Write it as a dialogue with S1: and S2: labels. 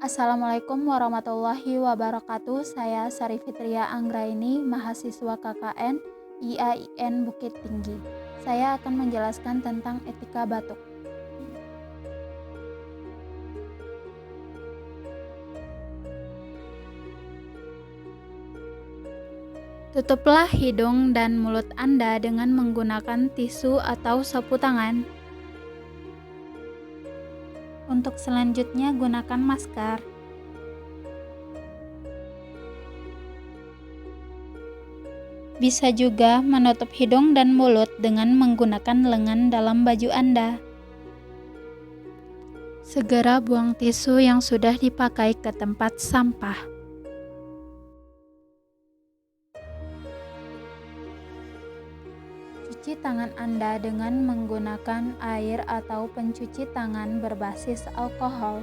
S1: Assalamualaikum warahmatullahi wabarakatuh. Saya Sari Fitria Anggraini, mahasiswa KKN IAIN Bukit Tinggi. Saya akan menjelaskan tentang etika batuk. Tutuplah hidung dan mulut Anda dengan menggunakan tisu atau sapu tangan. Untuk selanjutnya, gunakan masker. Bisa juga menutup hidung dan mulut dengan menggunakan lengan dalam baju Anda. Segera buang tisu yang sudah dipakai ke tempat sampah. Cuci tangan Anda dengan menggunakan air atau pencuci tangan berbasis alkohol.